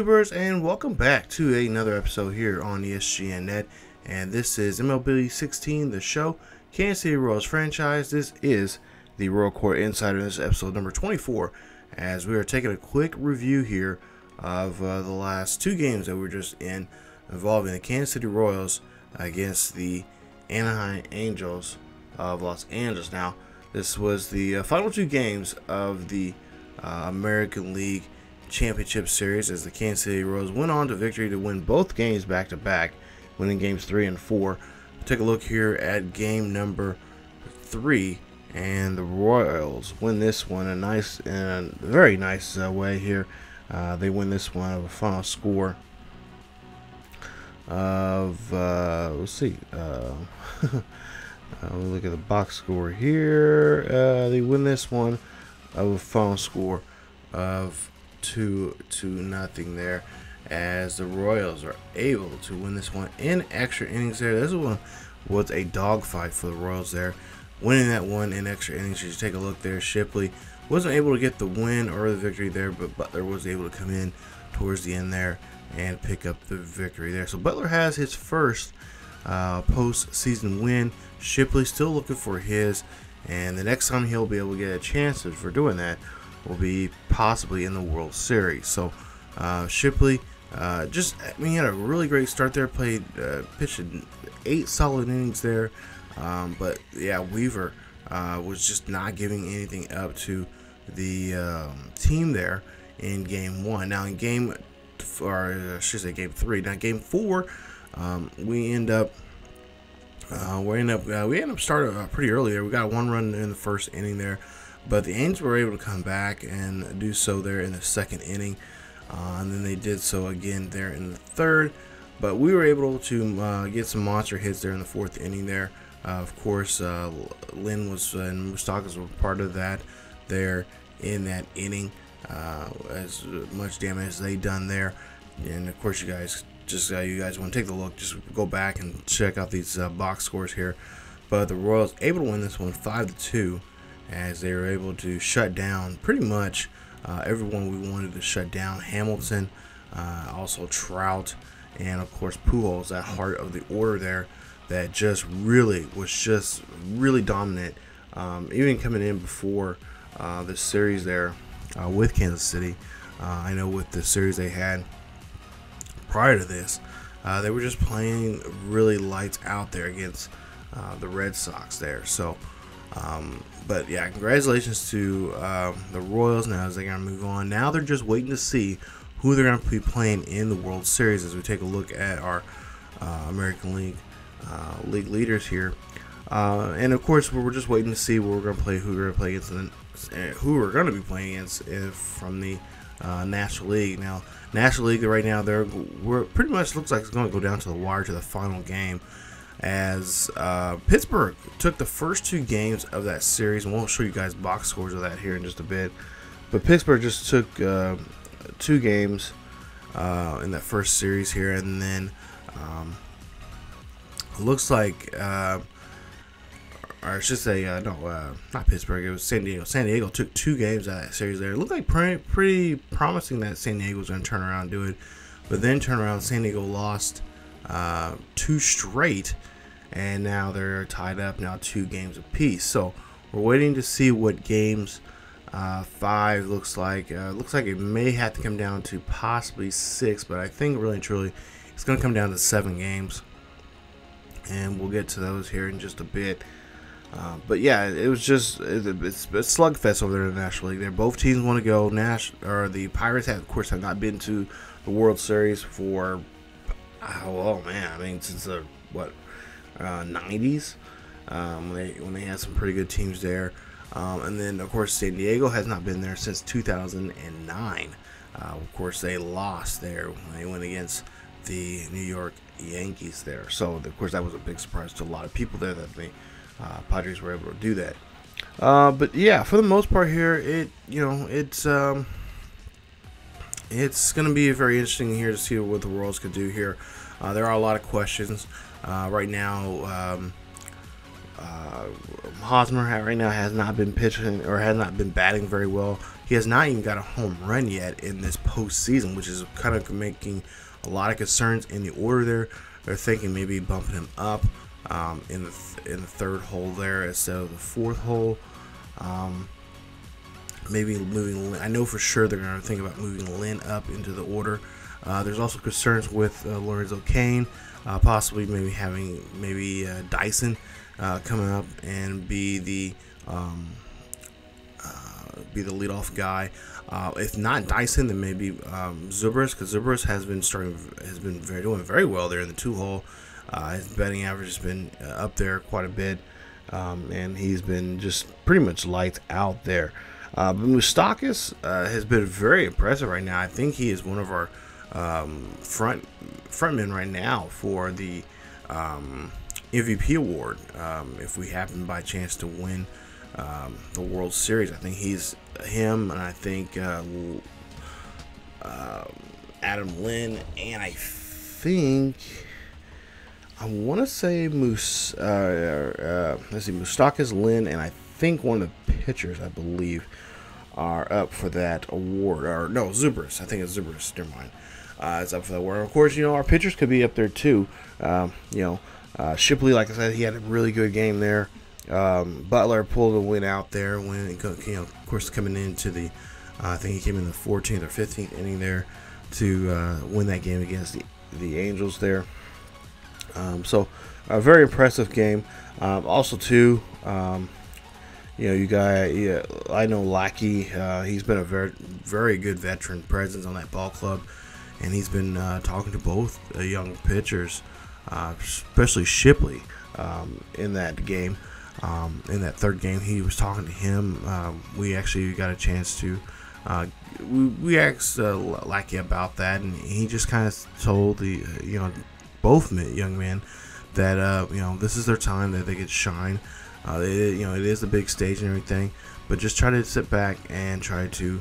YouTubers, and welcome back to another episode here on ESGNet. And this is MLB 16, the show, Kansas City Royals franchise. This is the Royal Court Insider. This is episode number 24, as we are taking a quick review here of the last two games that we're just in, involving the Kansas City Royals against the Anaheim Angels of Los Angeles. Now, this was the final two games of the American League Championship Series, as the Kansas City Royals went on to victory to win both games back-to-back, winning games 3 and 4. Take a look here at game number 3, and the Royals win this one a nice and very nice way here. They win this one of a final score of let's see. We'll look at the box score here. They win this one of a final score of 2-0 there, as the Royals are able to win this one in extra innings there. This one was a dogfight for the Royals there, winning that one in extra innings. You take a look there. Shipley wasn't able to get the win or the victory there, but Butler was able to come in towards the end there and pick up the victory there. So Butler has his first postseason win. Shipley still looking for his, and the next time he'll be able to get a chance for doing that will be possibly in the World Series. So Shipley he had a really great start there. Pitched 8 solid innings there, but yeah, Weaver was just not giving anything up to the team there in game 1. Now in game 3. Now game 4, we end up starting pretty early there. We got 1 run in the first inning there, but the Angels were able to come back and do so there in the second inning, and then they did so again there in the third. But we were able to get some monster hits there in the fourth inning there. Of course, Lynn and Moustakas were part of that there in that inning, as much damage as they done there. And of course, you guys want to take a look, just go back and check out these box scores here. But the Royals able to win this one 5-2, as they were able to shut down pretty much everyone we wanted to shut down. Hamilton, also Trout, and of course Pujols at heart of the order there, that was really dominant, even coming in before the series there with Kansas City. I know with the series they had prior to this, they were just playing really lights out there against the Red Sox there. So but yeah, congratulations to the Royals. Now as they're going to move on, now they're just waiting to see who they're going to be playing in the World Series, as we take a look at our American League league leaders here. And of course, we're just waiting to see who we're going to play against, who we're going to be playing against from the National League. Now, National League right now, we're pretty much looks like it's going to go down to the wire to the final game, as Pittsburgh took the first 2 games of that series, and we'll show you guys box scores of that here in just a bit. But Pittsburgh just took 2 games in that first series here, and then it looks like, or I should say, not Pittsburgh, it was San Diego. San Diego took 2 games out of that series there. It looked like pretty promising that San Diego was going to turn around and do it, but then turn around, San Diego lost 2 straight, and now they're tied up now 2 games apiece. So we're waiting to see what games 5 looks like. Looks like it may have to come down to possibly 6, but I think really and truly it's going to come down to 7 games, and we'll get to those here in just a bit. But yeah, it was just it's a slugfest over there in the National League. There, both teams want to go. The Pirates have, of course, have not been to the World Series for since the 90s, when they had some pretty good teams there. And then of course San Diego has not been there since 2009. Of course they lost there when they went against the New York Yankees there. So of course that was a big surprise to a lot of people there, that the Padres were able to do that. But yeah, for the most part here, it's going to be very interesting here to see what the Royals could do here. There are a lot of questions right now. Hosmer right now has not been pitching or has not been batting very well. He has not even got a home run yet in this postseason, which is kind of making a lot of concerns in the order there. They're thinking maybe bumping him up in the third hole there instead of the fourth hole. Maybe moving. I know for sure they're going to think about moving Lynn up into the order. There's also concerns with Lorenzo Cain, possibly maybe having Dyson coming up and be the leadoff guy. If not Dyson, then maybe Zobrist, because Zobrist has been doing very well there in the 2-hole. His batting average has been up there quite a bit, and he's been just pretty much lights out there. But Moustakas has been very impressive right now. I think he is one of our frontmen right now for the MVP award. If we happen by chance to win the World Series, I think he's him, and I think Adam Lynn, and I think I want to say Moustakas, Lynn, and I think one of the pitchers, I believe, are up for that award. Or no, Zobrist. I think it's Zobrist. Never mind. It's up for that award. Of course, our pitchers could be up there too. Shipley, like I said, he had a really good game there. Butler pulled a win out there when of course, coming into the I think he came in the 14th or 15th inning there to win that game against the Angels there. So a very impressive game. Also too, I know Lackey. He's been a very good veteran presence on that ball club, and he's been talking to both young pitchers, especially Shipley, in that game. In that third game, he was talking to him. We actually got a chance to we asked Lackey about that, and he just kind of told the both young men that this is their time, that they could shine. It is a big stage and everything, but just try to sit back and try to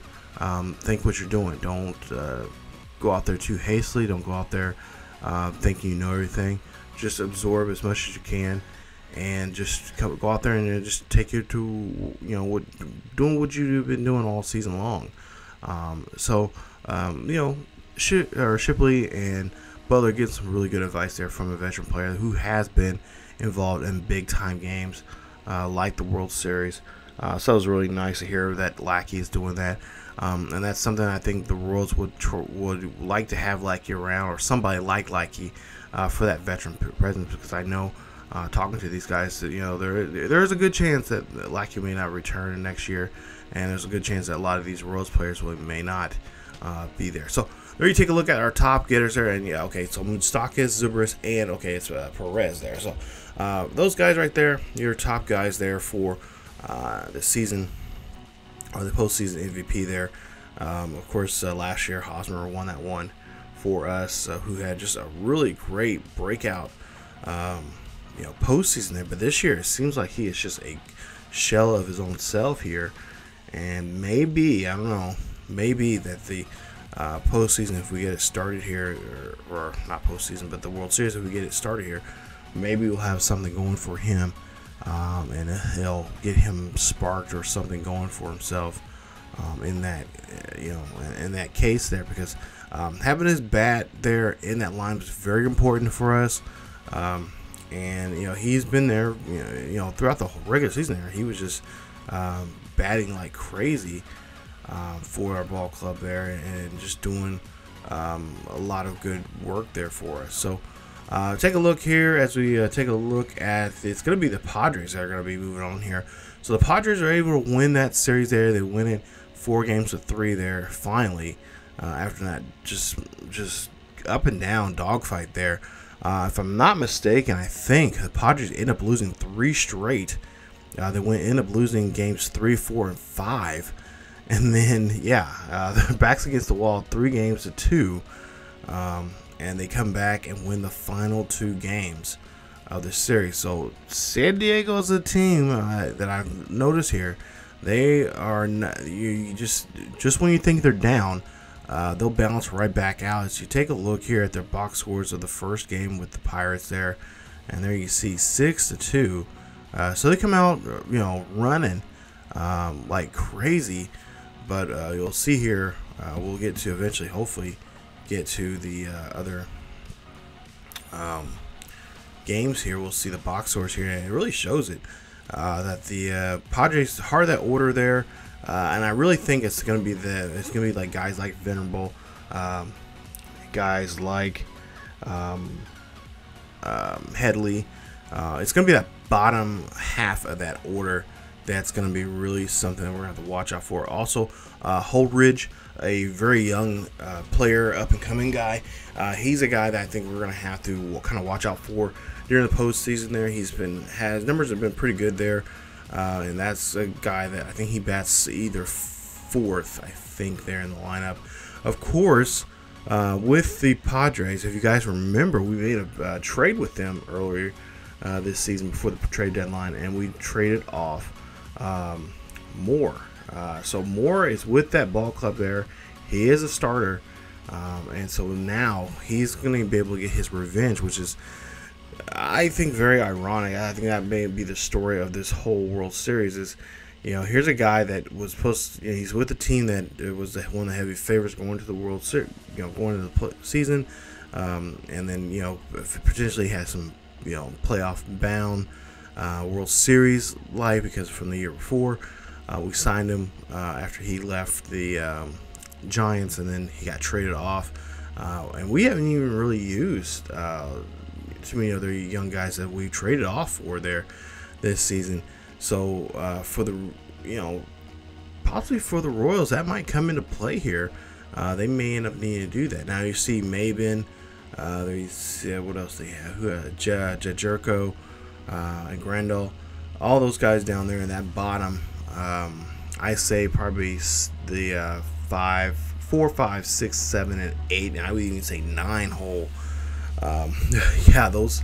think what you're doing. Don't go out there too hastily. Don't go out there thinking you know everything. Just absorb as much as you can, and just go out there and just take you to doing what you've been doing all season long. Shipley and Butler get some really good advice there from a veteran player who has been involved in big time games like the World Series. So it was really nice to hear that Lackey is doing that, and that's something I think the Royals would like to have Lackey around, or somebody like Lackey for that veteran presence, because I know talking to these guys that there's a good chance that Lackey may not return next year, and there's a good chance that a lot of these Royals players may not be there. So there you take a look at our top getters there, and so Moustakas, Zobrist, and it's Perez there. So those guys right there, your top guys there for the season or the postseason MVP there. Of course, last year Hosmer won that one for us, who had just a really great breakout postseason there. But this year it seems like he is just a shell of his own self here, and maybe I don't know, maybe that the postseason, if we get it started here, or not postseason, but the World Series, if we get it started here, maybe we'll have something going for him, and he'll get him sparked or something going for himself in that in that case there, because having his bat there in that line was very important for us. And he's been there throughout the whole regular season there. He was just batting like crazy for our ball club there, and just doing a lot of good work there for us. So take a look here as we take a look at, it's going to be the Padres that are going to be moving on here. So the Padres are able to win that series there. They win it 4-3 there finally, after that just up and down dogfight there. If I'm not mistaken, I think the Padres end up losing 3 straight. They end up losing games 3, 4, and 5. And then, their backs against the wall 3-2. And they come back and win the final 2 games of the series. So San Diego is a team that I've noticed here. They are not, you just when you think they're down, they'll bounce right back out. As you take a look here at their box scores of the first game with the Pirates there, and there you see 6-2 So they come out, running like crazy. But you'll see here, we'll get to eventually, hopefully, get to the other games here. We'll see the box scores here, and it really shows it that the Padres hard that order there, and I really think it's gonna be like guys like Venerable, guys like Headley. It's gonna be that bottom half of that order that's going to be really something that we're going to have to watch out for. Also, Holdridge, a very young player, up-and-coming guy. He's a guy that I think we're going to have to kind of watch out for during the postseason there. His numbers have been pretty good there, and that's a guy that I think he bats either fourth, I think, there in the lineup. Of course, with the Padres, if you guys remember, we made a trade with them earlier this season before the trade deadline, and we traded off Moore. So Moore is with that ball club there. He is a starter, and so now he's going to be able to get his revenge, which is, I think, very ironic. I think that may be the story of this whole World Series. Is, here's a guy that was supposed to, he's with a team that was one of the heavy favorites going to the World Series, going to the season, and then potentially has some playoff bound World Series life, because from the year before we signed him after he left the Giants, and then he got traded off, and we haven't even really used too many other young guys that we traded off for there this season. So for the possibly for the Royals, that might come into play here. They may end up needing to do that. Now you see Maben, what else they have? Jerko, and Grendel, all those guys down there in that bottom. I say probably the 4, 5, 6, 7, and 8, and I would even say 9 hole. Yeah, those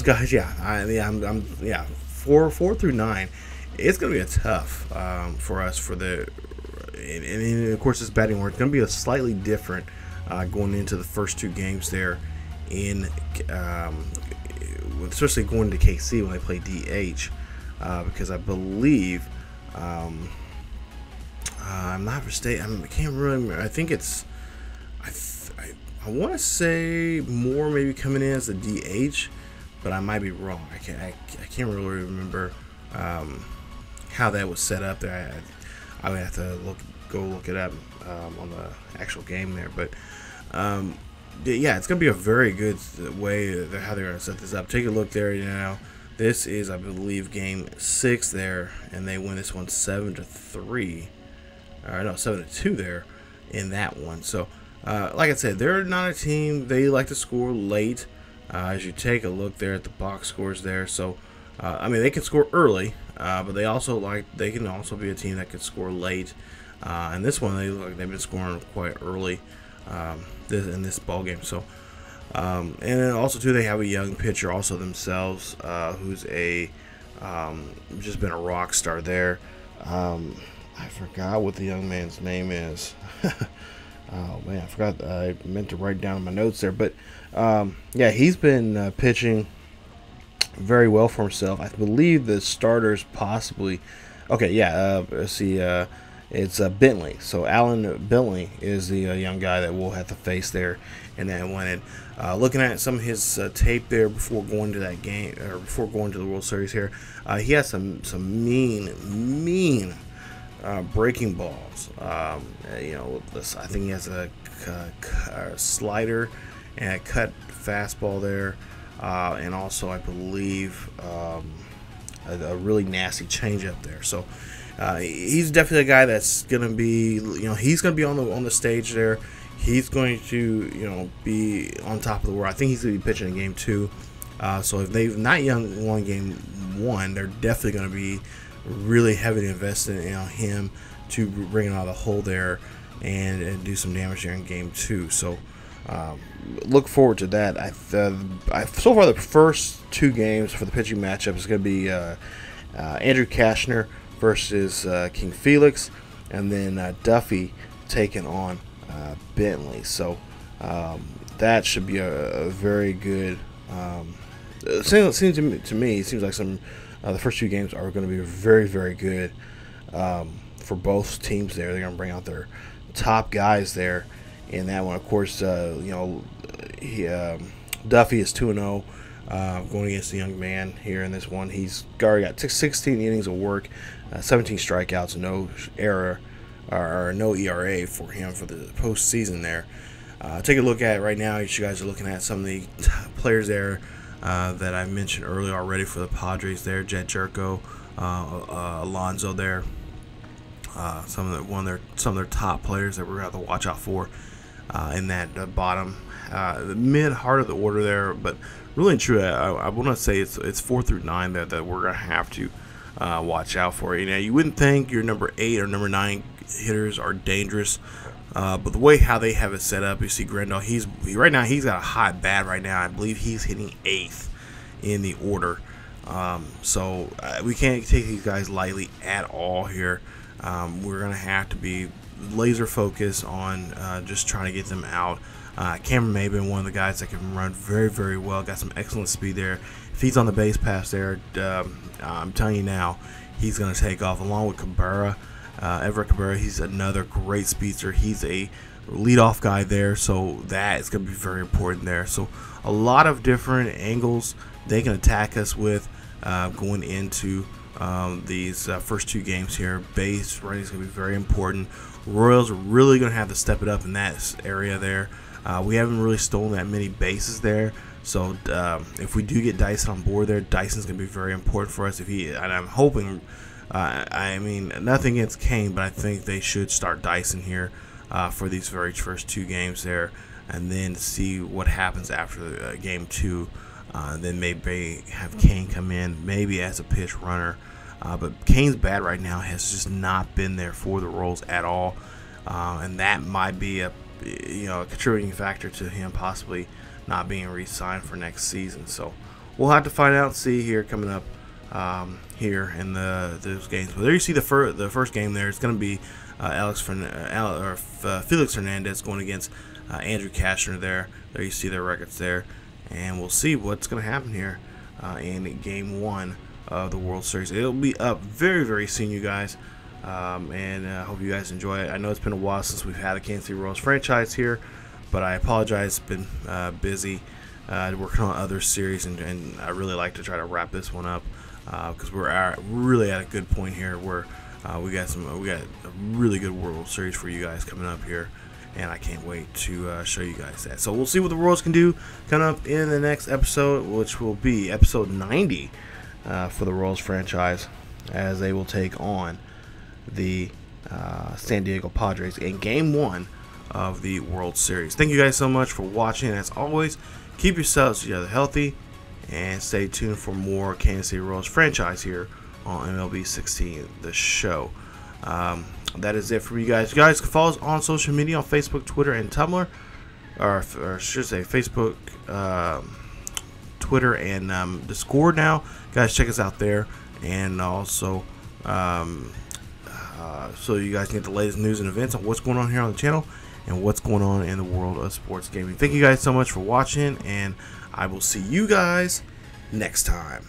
guys. Yeah, I'm 4 through 9. It's gonna be a tough for us for the, and of course this batting order. It's gonna be a slightly different going into the first 2 games there in. Especially going to KC when they play DH, because I believe I'm not mistaken. I can't remember. I think it's I want to say Moore maybe coming in as a DH, but I might be wrong. I can't really remember how that was set up there. I would have to go look it up on the actual game there, but. Yeah, it's going to be a very good way how they're going to set this up. Take a look there now. This is, I believe, game 6 there, and they win this one 7-3. No, 7-2 there in that one. So, like I said, they're not a team. They like to score late. As you take a look there at the box scores there. So, I mean, they can score early, but they can also be a team that can score late. And this one, they've been scoring quite early. In this ball game. So and then also too, they have a young pitcher also themselves, who's just been a rock star there. I forgot what the young man's name is. Oh man, I forgot. I meant to write down my notes there, but yeah, he's been pitching very well for himself. I believe the starters possibly. Okay, yeah. Let's see. It's Bentley. So Alan Bentley is the young guy that we'll have to face there in that one. And looking at some of his tape there before going to that game, or before going to the World Series here, he has some mean breaking balls. I think he has a slider and a cut fastball there, and also I believe a really nasty changeup there. So. He's definitely a guy that's gonna be, he's gonna be on the stage there. He's going to, be on top of the world. I think he's gonna be pitching in game 2. So if they've not won game 1, they're definitely gonna be really heavily invested in him to bring it out of the hole there and do some damage there in game 2. So look forward to that. So far the first 2 games for the pitching matchup is gonna be Andrew Kashner versus King Felix, and then Duffy taking on Bentley. So that should be a very good. It seems to me, it seems like some The first 2 games are going to be very, very good for both teams there. They're going to bring out their top guys there in that one. Of course, Duffy is 2-0 going against the young man here in this one. He's already got 16 innings of work, 17 strikeouts, no error or no ERA for him for the postseason there. Take a look at right now. You guys are looking at some of the players there that I mentioned earlier already for the Padres there. Jet Jerko, Alonso there. Some of their top players that we're going to have to watch out for in that bottom, the mid heart of the order there. But really and true, I want to say it's 4 through 9 that we're going to have to watch out for. You know, you wouldn't think your number 8 or number 9 hitters are dangerous, but the way how they have it set up, you see Grandal. Right now he's got a hot bat right now. I believe he's hitting 8th in the order. So we can't take these guys lightly at all here. We're going to have to be laser focused on just trying to get them out. Cameron may have been one of the guys that can run very, very well. Got some excellent speed there. If he's on the base pass there, I'm telling you now, he's going to take off along with Cabrera. Everett Cabrera, he's another great speedster. He's a leadoff guy there, so that is going to be very important there. So a lot of different angles they can attack us with going into these first 2 games here. Base running is going to be very important. Royals are really going to have to step it up in that area there. We haven't really stolen that many bases there, so if we do get Dyson on board there, Dyson's going to be very important for us. And I'm hoping, I mean, nothing against Kane, but I think they should start Dyson here for these very first 2 games there, and then see what happens after game 2. Then maybe have Kane come in, maybe as a pitch runner. But Kane's bat right now has just not been there for the Royals at all, and that might be a contributing factor to him possibly not being re-signed for next season. So we'll have to find out and see here coming up here in those games. But there you see the first game there. It's going to be Felix Hernandez going against Andrew Cashner there. There you see their records there. And we'll see what's going to happen here in Game 1 of the World Series. It'll be up very, very soon, you guys. And I hope you guys enjoy it. I know it's been a while since we've had a Kansas City Royals franchise here, but I apologize. It's been busy working on other series, and I really like to try to wrap this one up because we're really at a good point here where we got a really good World Series for you guys coming up here. And I can't wait to show you guys that. So we'll see what the Royals can do coming up in the next episode, which will be episode 90 for the Royals franchise, as they will take on the San Diego Padres in Game 1 of the World Series. Thank you guys so much for watching. As always, keep yourselves together healthy, and stay tuned for more Kansas City Royals franchise here on MLB 16, the show. That is it for you guys. You guys can follow us on social media on Facebook, Twitter, and Tumblr. Or I should say Facebook, Twitter, and Discord now. Guys, check us out there. And also, so you guys can get the latest news and events on what's going on here on the channel and what's going on in the world of sports gaming. Thank you guys so much for watching, and I will see you guys next time.